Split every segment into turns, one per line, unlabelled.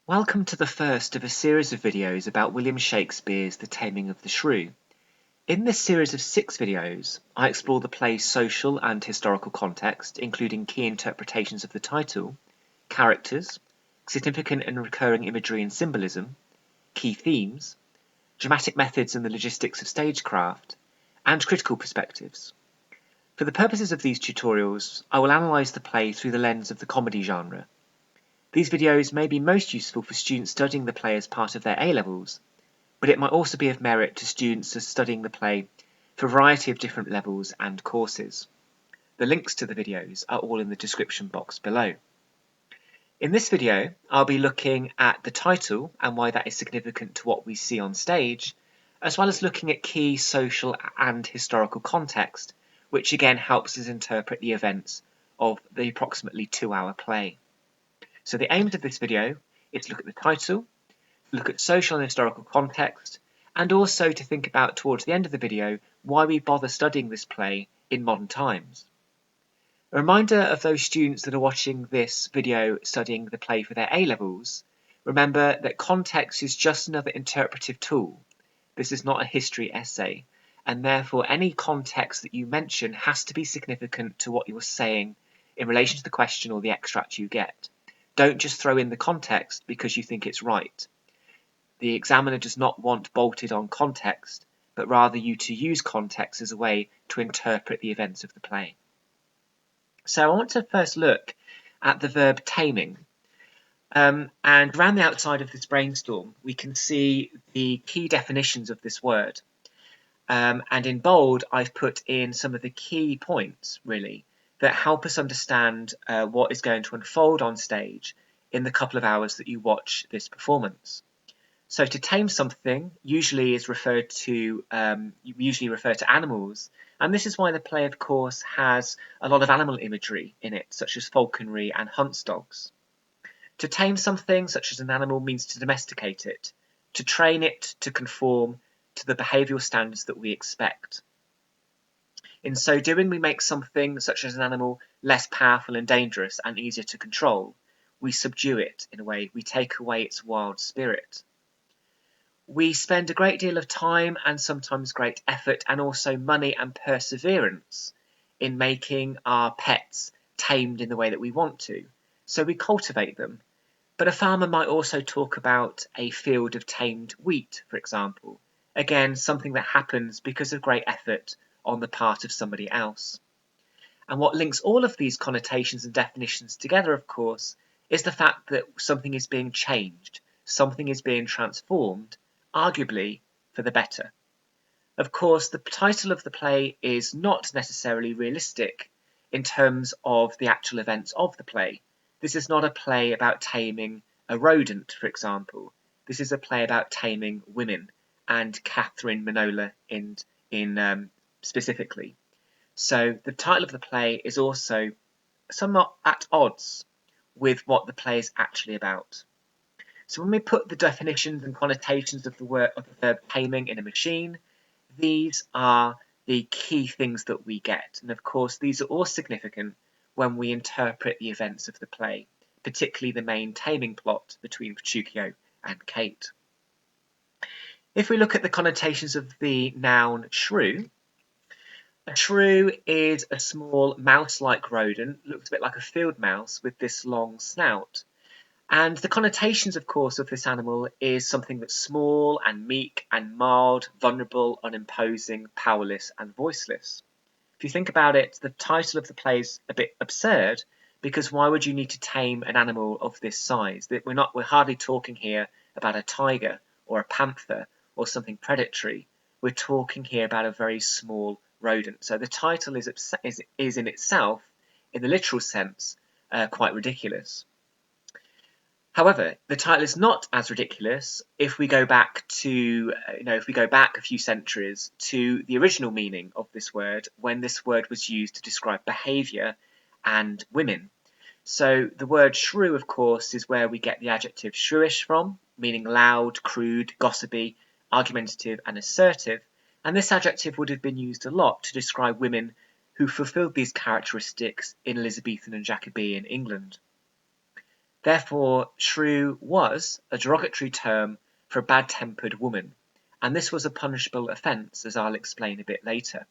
Welcome to the first of a series of videos about William Shakespeare's The Taming of the Shrew. In this series of 6 videos, I explore the play's social and historical context, including key interpretations of the title, characters, significant and recurring imagery and symbolism, key themes, dramatic methods and the logistics of stagecraft, and critical perspectives. For the purposes of these tutorials, I will analyse the play through the lens of the comedy genre. These videos may be most useful for students studying the play as part of their A-levels, but it might also be of merit to students studying the play for a variety of different levels and courses. The links to the videos are all in the description box below. In this video, I'll be looking at the title and why that is significant to what we see on stage, as well as looking at key social and historical context, which again helps us interpret the events of the approximately 2-hour play. So the aims of this video is to look at the title, look at social and historical context, and also to think about towards the end of the video why we bother studying this play in modern times. A reminder of those students that are watching this video studying the play for their A-levels, remember that context is just another interpretive tool. This is not a history essay, and therefore any context that you mention has to be significant to what you're saying in relation to the question or the extract you get. Don't just throw in the context because you think it's right. The examiner does not want bolted on context, but rather you to use context as a way to interpret the events of the play. So I want to first look at the verb taming. And around the outside of this brainstorm, we can see the key definitions of this word. And in bold, I've put in some of the key points, really, that help us understand what is going to unfold on stage in the couple of hours that you watch this performance. So to tame something usually refer to animals, and this is why the play, of course, has a lot of animal imagery in it, such as falconry and hunts dogs. To tame something, such as an animal, means to domesticate it, to train it to conform to the behavioural standards that we expect. In so doing, we make something, such as an animal, less powerful and dangerous and easier to control. We subdue it, in a way. We take away its wild spirit. We spend a great deal of time and sometimes great effort and also money and perseverance in making our pets tamed in the way that we want to. So we cultivate them. But a farmer might also talk about a field of tamed wheat, for example. Again, something that happens because of great effort on the part of somebody else. And what links all of these connotations and definitions together, of course, is the fact that something is being changed, something is being transformed, arguably for the better. Of course, the title of the play is not necessarily realistic in terms of the actual events of the play. This is not a play about taming a rodent, for example. This is a play about taming women, and Catherine Minola in specifically. So the title of the play is also somewhat at odds with what the play is actually about. So when we put the definitions and connotations of the verb taming in a machine, these are the key things that we get. And of course, these are all significant when we interpret the events of the play, particularly the main taming plot between Petruchio and Kate. If we look at the connotations of the noun shrew, a shrew is a small mouse-like rodent, looks a bit like a field mouse with this long snout. And the connotations, of course, of this animal is something that's small and meek and mild, vulnerable, unimposing, powerless and voiceless. If you think about it, the title of the play is a bit absurd, because why would you need to tame an animal of this size? We're hardly talking here about a tiger or a panther or something predatory. We're talking here about a very small rodent. So the title is in itself, in the literal sense, quite ridiculous. However, the title is not as ridiculous if we go back to, a few centuries to the original meaning of this word, when this word was used to describe behaviour and women. So the word shrew, of course, is where we get the adjective shrewish from, meaning loud, crude, gossipy, argumentative and assertive. And this adjective would have been used a lot to describe women who fulfilled these characteristics in Elizabethan and Jacobean England. Therefore, shrew was a derogatory term for a bad-tempered woman, and this was a punishable offence, as I'll explain a bit later.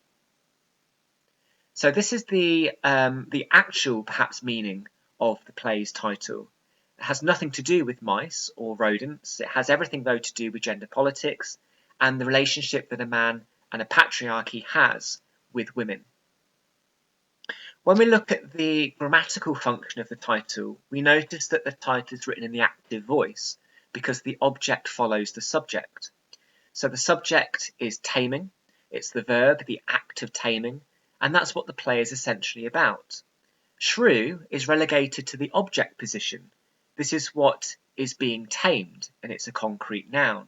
So this is the actual, perhaps, meaning of the play's title. It has nothing to do with mice or rodents. It has everything, though, to do with gender politics and the relationship that a man and a patriarchy has with women. When we look at the grammatical function of the title, we notice that the title is written in the active voice because the object follows the subject. So the subject is taming, it's the verb, the act of taming, and that's what the play is essentially about. Shrew is relegated to the object position. This is what is being tamed, and it's a concrete noun.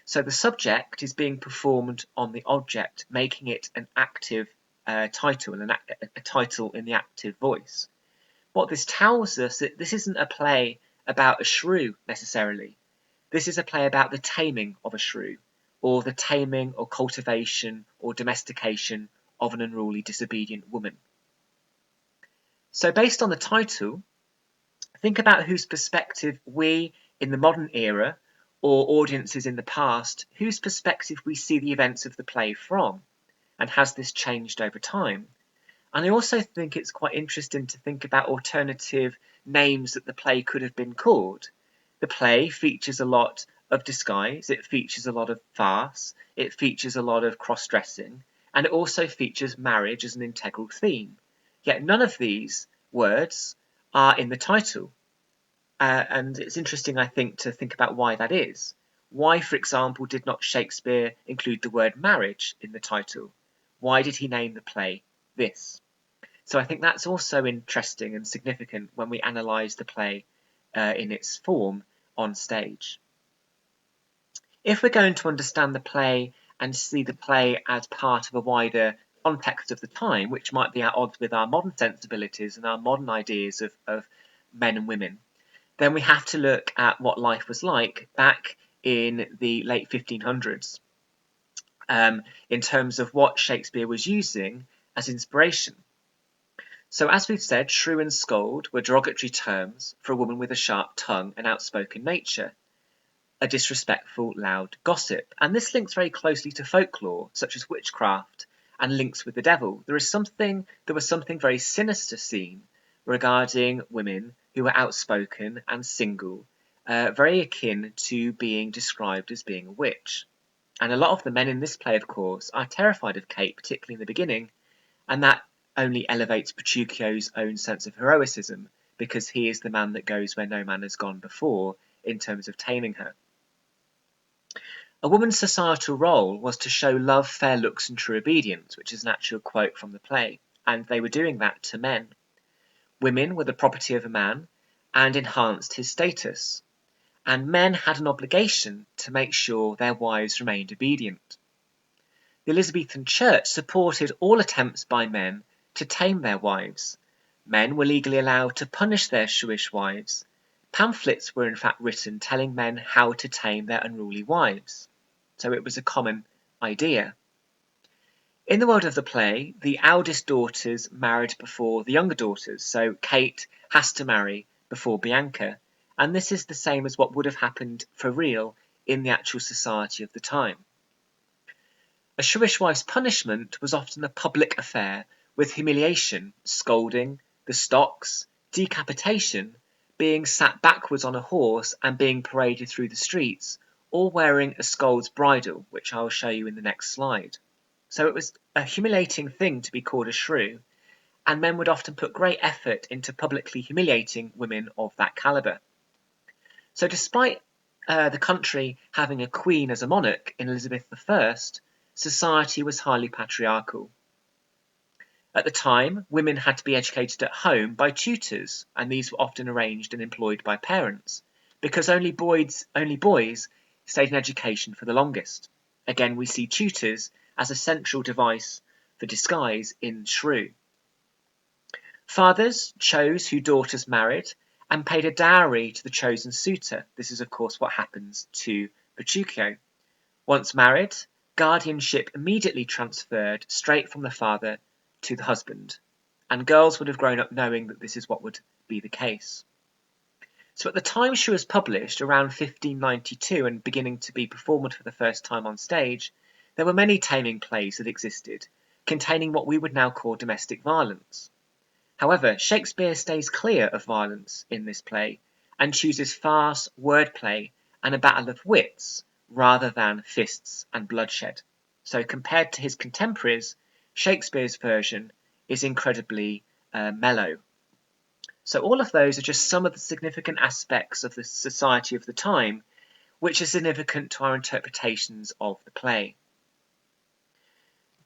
So the subject is being performed on the object, making it an active title, and a title in the active voice. What this tells us that this isn't a play about a shrew necessarily. This is a play about the taming of a shrew, or the taming or cultivation or domestication of an unruly, disobedient woman. So based on the title, think about whose perspective we, in the modern era, or audiences in the past, whose perspective we see the events of the play from, and has this changed over time? And I also think it's quite interesting to think about alternative names that the play could have been called. The play features a lot of disguise, it features a lot of farce, it features a lot of cross-dressing, and it also features marriage as an integral theme. Yet none of these words are in the title. And it's interesting, I think, to think about why that is. Why, for example, did not Shakespeare include the word marriage in the title? Why did he name the play this? So I think that's also interesting and significant when we analyse the play in its form on stage. If we're going to understand the play and see the play as part of a wider context of the time, which might be at odds with our modern sensibilities and our modern ideas of men and women, then we have to look at what life was like back in the late 1500s in terms of what Shakespeare was using as inspiration. So as we've said, shrew and scold were derogatory terms for a woman with a sharp tongue and outspoken nature, a disrespectful, loud gossip. And this links very closely to folklore, such as witchcraft and links with the devil. There was something very sinister seen regarding women who were outspoken and single, very akin to being described as being a witch. And a lot of the men in this play, of course, are terrified of Kate, particularly in the beginning, and that only elevates Petruchio's own sense of heroicism, because he is the man that goes where no man has gone before in terms of taming her. A woman's societal role was to show love, fair looks and true obedience, which is an actual quote from the play, and they were doing that to men. Women were the property of a man and enhanced his status, and men had an obligation to make sure their wives remained obedient. The Elizabethan Church supported all attempts by men to tame their wives. Men were legally allowed to punish their shrewish wives. Pamphlets were in fact written telling men how to tame their unruly wives. So it was a common idea. In the world of the play, the eldest daughters married before the younger daughters, so Kate has to marry before Bianca, and this is the same as what would have happened for real in the actual society of the time. A shrewish wife's punishment was often a public affair, with humiliation, scolding, the stocks, decapitation, being sat backwards on a horse and being paraded through the streets, all wearing a scold's bridle, which I will show you in the next slide. So it was a humiliating thing to be called a shrew, and men would often put great effort into publicly humiliating women of that calibre. So despite the country having a queen as a monarch in Elizabeth I, society was highly patriarchal. At the time, women had to be educated at home by tutors, and these were often arranged and employed by parents, because only boys stayed in education for the longest. Again, we see tutors as a central device for disguise in shrew. Fathers chose who daughters married and paid a dowry to the chosen suitor. This is, of course, what happens to Petruchio. Once married, guardianship immediately transferred straight from the father to the husband, and girls would have grown up knowing that this is what would be the case. So at the time Shrew was published, around 1592 and beginning to be performed for the first time on stage, there were many taming plays that existed, containing what we would now call domestic violence. However, Shakespeare stays clear of violence in this play and chooses farce, wordplay, and a battle of wits rather than fists and bloodshed. So compared to his contemporaries, Shakespeare's version is incredibly mellow. So all of those are just some of the significant aspects of the society of the time, which are significant to our interpretations of the play.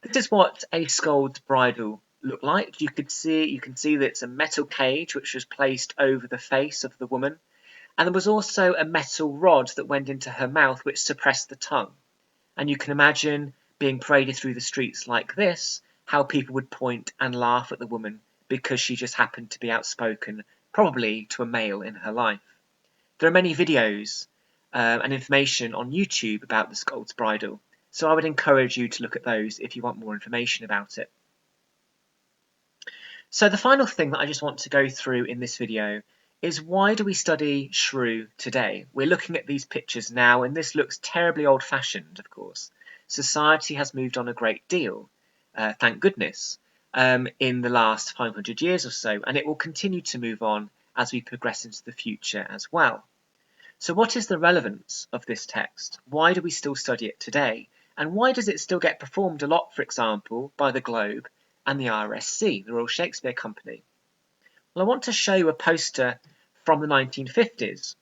This is what a scold's bridle looked like. You can see that it's a metal cage which was placed over the face of the woman, and there was also a metal rod that went into her mouth which suppressed the tongue. And you can imagine being paraded through the streets like this, how people would point and laugh at the woman because she just happened to be outspoken, probably to a male in her life. There are many videos and information on YouTube about the scold's bridle, so I would encourage you to look at those if you want more information about it. So the final thing that I just want to go through in this video is, why do we study Shrew today? We're looking at these pictures now, and this looks terribly old-fashioned, of course. Society has moved on a great deal, thank goodness, in the last 500 years or so, and it will continue to move on as we progress into the future as well. So what is the relevance of this text? Why do we still study it today? And why does it still get performed a lot, for example, by the Globe and the RSC, the Royal Shakespeare Company? Well, I want to show you a poster from the 1950s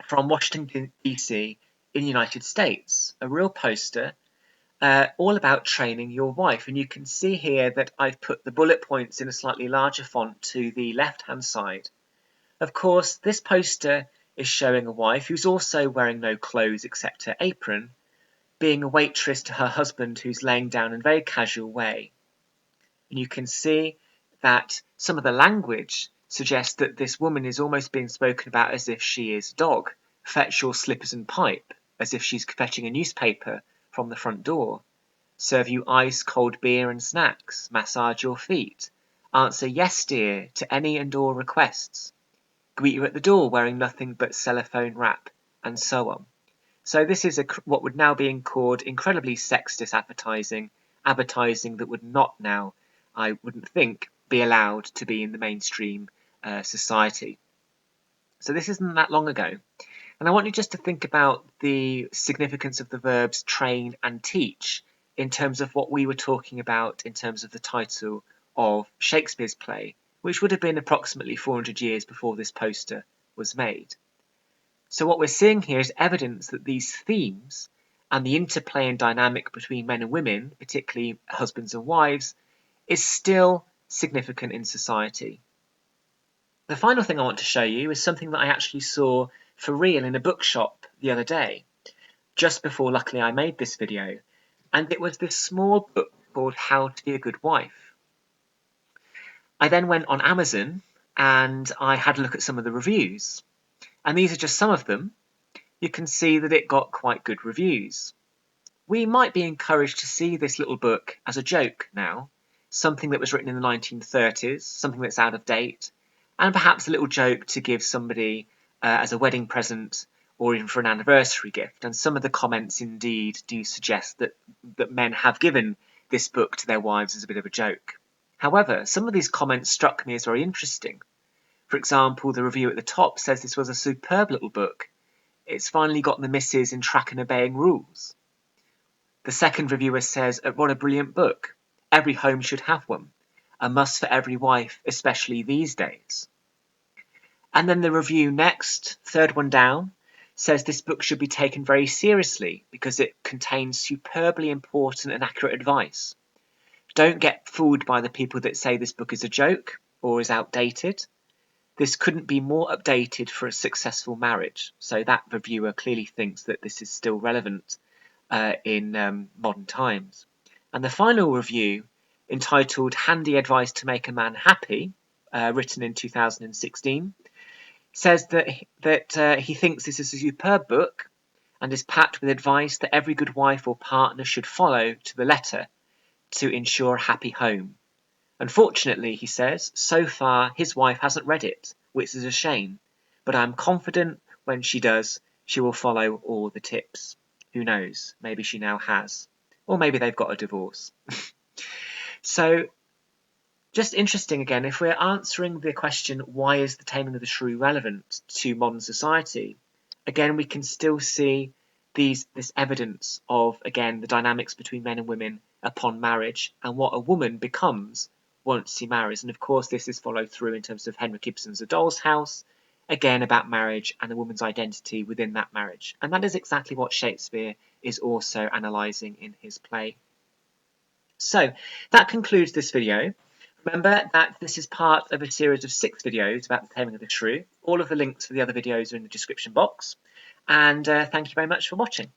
from Washington, D.C. in the United States, a real poster all about training your wife. And you can see here that I've put the bullet points in a slightly larger font to the left-hand side. Of course, this poster is showing a wife who's also wearing no clothes except her apron, being a waitress to her husband who's laying down in a very casual way. And you can see that some of the language suggests that this woman is almost being spoken about as if she is a dog. Fetch your slippers and pipe, as if she's fetching a newspaper from the front door. Serve you ice cold beer and snacks. Massage your feet. Answer yes dear to any and all requests. Greet you at the door wearing nothing but cellophane wrap, and so on. So this is what would now be called incredibly sexist advertising that would not now, I wouldn't think, be allowed to be in the mainstream society. So this isn't that long ago. And I want you just to think about the significance of the verbs train and teach in terms of what we were talking about in terms of the title of Shakespeare's play, which would have been approximately 400 years before this poster was made. So what we're seeing here is evidence that these themes and the interplay and dynamic between men and women, particularly husbands and wives, is still significant in society. The final thing I want to show you is something that I actually saw for real in a bookshop the other day, just before luckily I made this video, and it was this small book called How to Be a Good Wife. I then went on Amazon and I had a look at some of the reviews, and these are just some of them. You can see that it got quite good reviews. We might be encouraged to see this little book as a joke now, something that was written in the 1930s, something that's out of date, and perhaps a little joke to give somebody as a wedding present or even for an anniversary gift. And some of the comments indeed do suggest that men have given this book to their wives as a bit of a joke. However, some of these comments struck me as very interesting. For example, the review at the top says this was a superb little book. It's finally got the missus in track and obeying rules. The second reviewer says, what a brilliant book. Every home should have one. A must for every wife, especially these days. And then the review next, third one down, says this book should be taken very seriously because it contains superbly important and accurate advice. Don't get fooled by the people that say this book is a joke or is outdated. This couldn't be more updated for a successful marriage. So that reviewer clearly thinks that this is still relevant in modern times. And the final review, entitled Handy Advice to Make a Man Happy, written in 2016, says that he thinks this is a superb book and is packed with advice that every good wife or partner should follow to the letter to ensure a happy home. Unfortunately, he says, so far his wife hasn't read it, which is a shame, but I'm confident when she does, she will follow all the tips. Who knows? Maybe she now has. Or maybe they've got a divorce. So, just interesting again, if we're answering the question, why is the Taming of the Shrew relevant to modern society? Again, we can still see this evidence of, again, the dynamics between men and women upon marriage and what a woman becomes once she marries. And of course, this is followed through in terms of Henrik Ibsen's A Doll's House, again about marriage and a woman's identity within that marriage. And that is exactly what Shakespeare is also analysing in his play. So that concludes this video. Remember that this is part of a series of 6 videos about the Taming of the Shrew. All of the links for the other videos are in the description box. And thank you very much for watching.